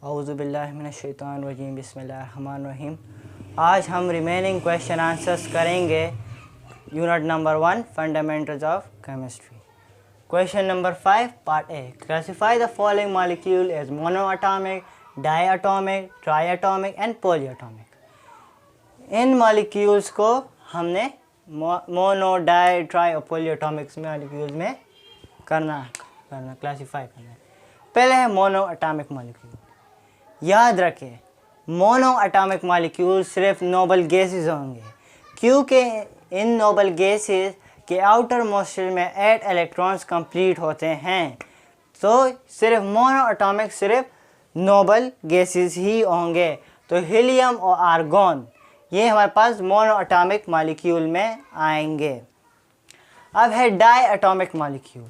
औज़ुबिल्लाहि मिनश्शैतानिर्रजीम बिस्मिल्लाहिर्रहमानिर्रहीम। आज हम रिमेनिंग क्वेश्चन आंसर्स करेंगे unit number 1 fundamentals of chemistry. Question number 5 part A, classify the following molecule as monoatomic, diatomic, triatomic and polyatomic. इन molecules को हमने mono, die, try और पॉलीएटॉमिक्स molecules में करना क्लासिफाई करना है। पहले है मोनो एटॉमिक मॉलिक्यूल। याद रखें, मोनो एटॉमिक मॉलिक्यूल सिर्फ नोबल गैसेस होंगे, क्योंकि इन नोबल गैसेस के आउटर मोस्ट में 8 इलेक्ट्रॉन्स कंप्लीट होते हैं। तो सिर्फ मोनो एटॉमिक सिर्फ नोबल गैसेस ही होंगे। तो हीलियम और आर्गोन ये हमारे पास मोनो एटॉमिक मॉलिक्यूल में आएंगे। अब है डाई एटॉमिक मॉलिक्यूल।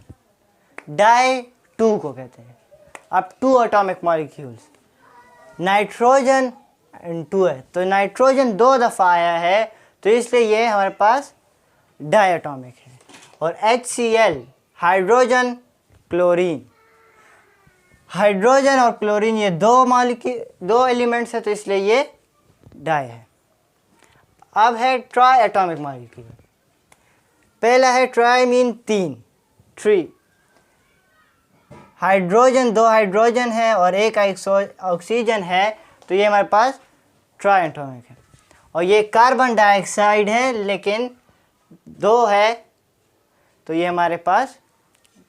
डाई 2 को कहते हैं। अब 2 एटॉमिक मॉलिक्यूल्स, नाइट्रोजन 2 है, तो नाइट्रोजन 2 दफ़ा आया है, तो इसलिए ये हमारे पास डाई एटॉमिक है। और HCl हाइड्रोजन क्लोरीन, हाइड्रोजन और क्लोरीन ये दो एलिमेंट्स है, तो इसलिए ये डाई है। अब है ट्राई एटॉमिक मॉलिक्यूल। पहला है ट्राई मीन 3 हाइड्रोजन, 2 हाइड्रोजन है और 1 ऑक्सीजन है, तो ये हमारे पास ट्राई एटॉमिक है। और ये कार्बन डाइऑक्साइड है लेकिन 2 है, तो ये हमारे पास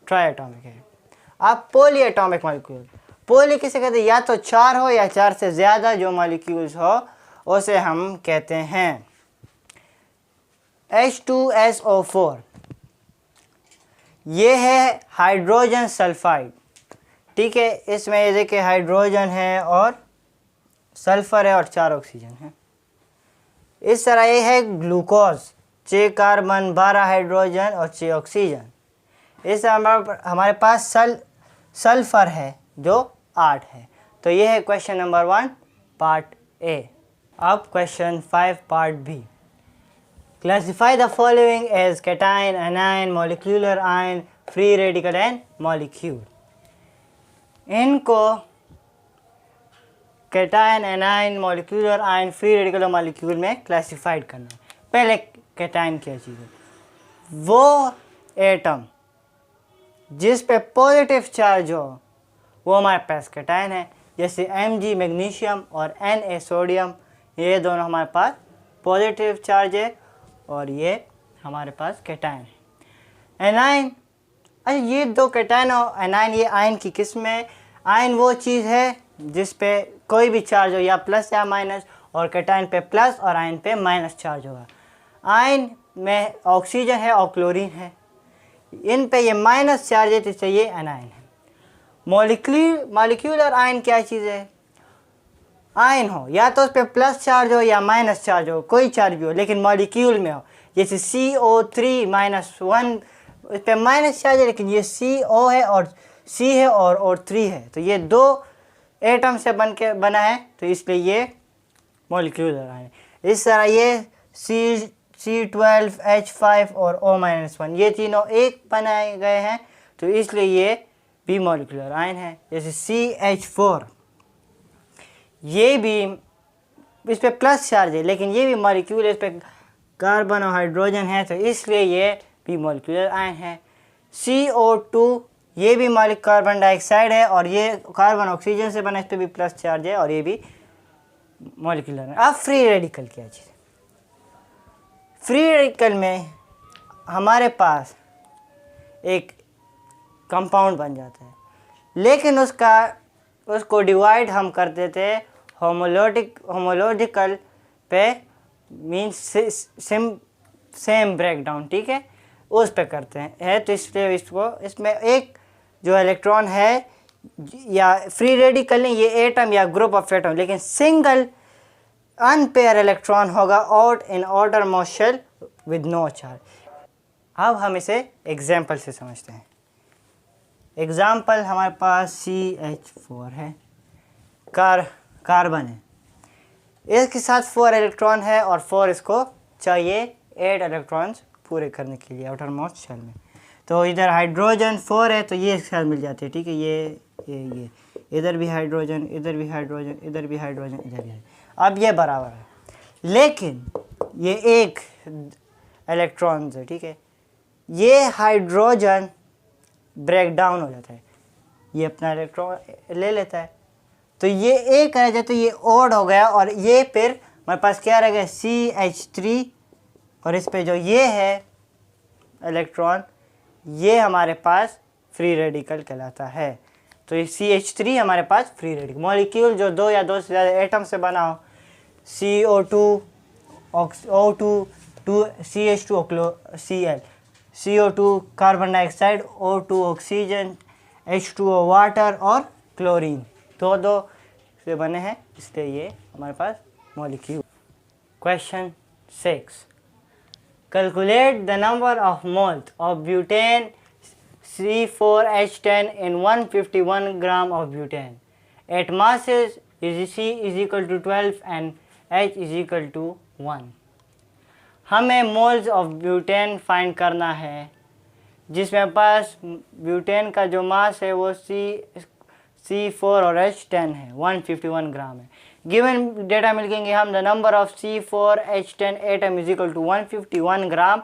ट्राई एटॉमिक है। अब पॉली एटॉमिक मॉलिक्यूल। पॉली किसे कहते हैं? या तो 4 हो या 4 से ज़्यादा जो मॉलिक्यूल्स हो उसे हम कहते हैं H2SO4। ये है हाइड्रोजन सल्फाइड, ठीक है। इसमें ये देखिए हाइड्रोजन है और सल्फर है और 4 ऑक्सीजन है। इस तरह ये है ग्लूकोज, 6 कार्बन, 12 हाइड्रोजन और 6 ऑक्सीजन। इस हमारे पास सल्फर है जो 8 है। तो ये है क्वेश्चन नंबर 1 पार्ट ए। अब question 5 part B, classify the following as cation, anion, molecular ion, free radical and molecule. इनको cation, anion, molecular ion, free radical और मॉलिक्यूल में क्लासिफाइड करना है। पहले कैटायन क्या चीज़ है? वो एटम जिस पे पॉजिटिव चार्ज हो वो हमारे पास कैटायन है। जैसे Mg मैग्नीशियम और Na सोडियम, ये दोनों हमारे पास पॉजिटिव चार्ज है और ये हमारे पास कैटायन है। एनायन, अच्छा ये 2 कैटायन और एनायन ये आयन की किस्म है। आयन वो चीज़ है जिस पे कोई भी चार्ज हो, या प्लस या माइनस, और कैटायन पे प्लस और आयन पे माइनस चार्ज होगा। आयन में ऑक्सीजन है और क्लोरीन है, इन पे ये माइनस चार्ज है, तो इसलिए ये एनायन है। मॉलिक्यूलर आयन क्या चीज़ है? आयन हो या तो उस पर प्लस चार्ज हो या माइनस चार्ज हो, कोई चार्ज भी हो, लेकिन मॉलिक्यूल में हो। जैसे CO3-1, उस पर माइनस चार्ज है लेकिन ये CO है और C है और O3 है, तो ये 2 एटम से बना है, तो इसलिए ये मॉलिक्यूलर आयन। इस तरह ये C12H5 और O-1 ये तीनों एक बनाए गए हैं, तो इसलिए ये भी मॉलिक्यूलर आयन है। जैसे CH4, ये भी इस पे प्लस चार्ज है लेकिन ये भी मॉलिक्यूल, इस पे कार्बन और हाइड्रोजन है, तो इसलिए ये भी मॉलिक्यूलर आयन है। CO2 ये भी कार्बन डाइऑक्साइड है और ये कार्बन ऑक्सीजन से बना, इस पे भी प्लस चार्ज है और ये भी मॉलिक्यूलर है। अब फ्री रेडिकल क्या चीज़? फ्री रेडिकल में हमारे पास एक कंपाउंड बन जाता है, लेकिन उसको डिवाइड हम कर देते हैं होमोलॉजिकल पे, मीन्स सेम ब्रेकडाउन, ठीक है, उस पे करते हैं। तो इसलिए इसमें एक जो इलेक्ट्रॉन है, या फ्री रेडिकल नहीं, ये एटम या ग्रुप ऑफ एटम, लेकिन सिंगल अनपेयर इलेक्ट्रॉन होगा out in order motion with no charge. अब हम इसे एग्जाम्पल से समझते हैं। एग्जाम्पल हमारे पास CH4 है, कार्बन है, इसके साथ 4 इलेक्ट्रॉन है और 4 इसको चाहिए 8 इलेक्ट्रॉन्स पूरे करने के लिए आउटर मोस्ट शेल में। तो इधर हाइड्रोजन 4 है, तो ये एक साथ मिल जाते हैं, ठीक है। ये इधर भी हाइड्रोजन, इधर भी हाइड्रोजन, इधर भी हाइड्रोजन, इधर भी। अब ये बराबर है, लेकिन ये एक इलेक्ट्रॉन है, ठीक है। ये हाइड्रोजन ब्रेक डाउन हो जाता है, ये अपना इलेक्ट्रॉन ले लेता है, तो ये एक रह जाए तो ये ओड हो गया, और ये फिर हमारे पास क्या रह गया CH3, और इस पे जो ये है इलेक्ट्रॉन, ये हमारे पास फ्री रेडिकल कहलाता है। तो ये CH3 हमारे पास फ्री रेडिकल। मॉलिक्यूल जो 2 या 2 से ज़्यादा एटम से बना हो, CO2 O2 CH2 Cl, CO2 carbon dioxide, O2 oxygen, H2O water और क्लोरीन, दो से बने हैं, इसलिए ये हमारे पास molecule. Question 6, calculate the number of moles of butane C4H10 in 151 gram of butane at masses C is equal to 12 and H is equal to 1। हमें मोल्स ऑफ ब्यूटेन फाइंड करना है, जिसमें पास ब्यूटेन का जो मास है वो C4 और H10 है, 151 ग्राम है। गिवन डेटा मिलेंगे हम, the number of C4H10 atom is equal to 151 gram.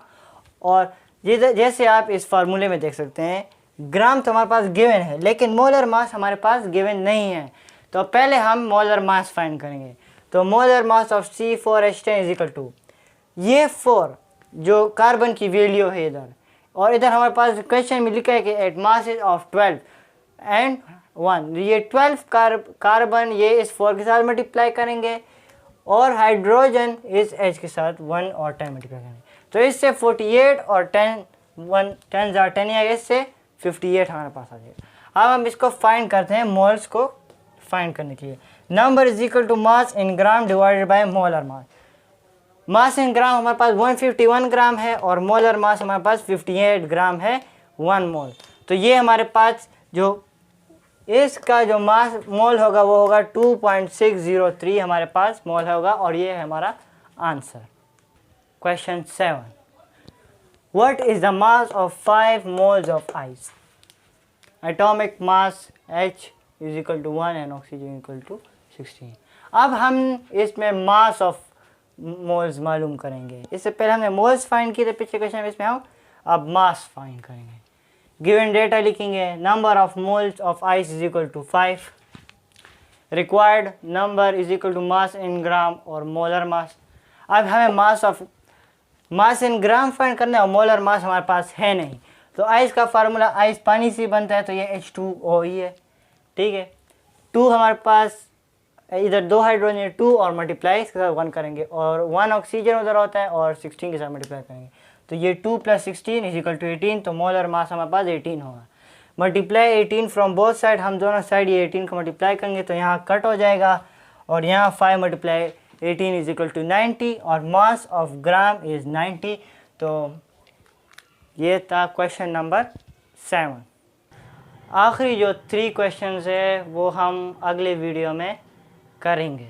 और जैसे आप इस फार्मूले में देख सकते हैं, ग्राम तो हमारे पास गिवन है, लेकिन मोलर मास हमारे पास गिवन नहीं है। तो पहले हम मोलर मास फाइंड करेंगे। तो molar mass of C4H10 is equal to, ये 4 जो कार्बन की वैल्यू है इधर, और इधर हमारे पास क्वेश्चन में लिखा है कि एट मासेस ऑफ 12 एंड 1, ये 12 कार्बन ये इस 4 के साथ मल्टीप्लाई करेंगे, और हाइड्रोजन इस H के साथ 1 और 10 मल्टीप्लाई करेंगे। तो इससे 48 और 10 10 इससे 58 हमारे पास आ जाएगा। अब हम इसको फाइंड करते हैं, मोल्स को फाइंड करने के लिए। Number is equal to mass in gram divided by molar mass. Mass in gram हमारे पास 151 ग्राम है, और मोलर मास हमारे पास 58 ग्राम है 1 मोल। तो ये हमारे पास जो इसका जो मास मोल होगा वो होगा 2.603 हमारे पास मोल होगा, और ये है हमारा answer. Question 7, what is the mass of 5 moles of ice? Atomic mass H is equal to 1 and oxygen equal to 16। अब हम इसमें मास ऑफ मोल्स मालूम करेंगे। इससे पहले हमने मोल्स फाइंड किए थे पिछले क्वेश्चन में, इसमें हम अब मास फाइंड करेंगे। गिवन डेटा लिखेंगे, number of moles of ice is equal to 5, required number is equal to mass in gram और मोलर मास। अब हमें मास इन ग्राम फाइंड करना है, और मोलर मास हमारे पास है नहीं। तो आइस का फार्मूला, आइस पानी से बनता है, तो ये H2O ही है, ठीक है। 2 हमारे पास इधर 2 हाइड्रोजन 2 और मल्टीप्लाई इसके साथ 1 करेंगे, और 1 ऑक्सीजन उधर होता है, और 16 के साथ मल्टीप्लाई करेंगे, तो ये 2 + 16 इज इक्वल टू 18। तो मोलर मास हमारे पास 18 होगा। मल्टीप्लाई 18 फ्रॉम बोथ साइड, हम दोनों साइड ये 18 को मल्टीप्लाई करेंगे तो यहाँ कट हो जाएगा, और यहाँ 5 मल्टीप्लाई 18 इज इक्वल टू 90, और मास ऑफ ग्राम इज 90। तो ये था क्वेश्चन नंबर 7। आखिरी जो 3 क्वेश्चंस है वो हम अगले वीडियो में करेंगे।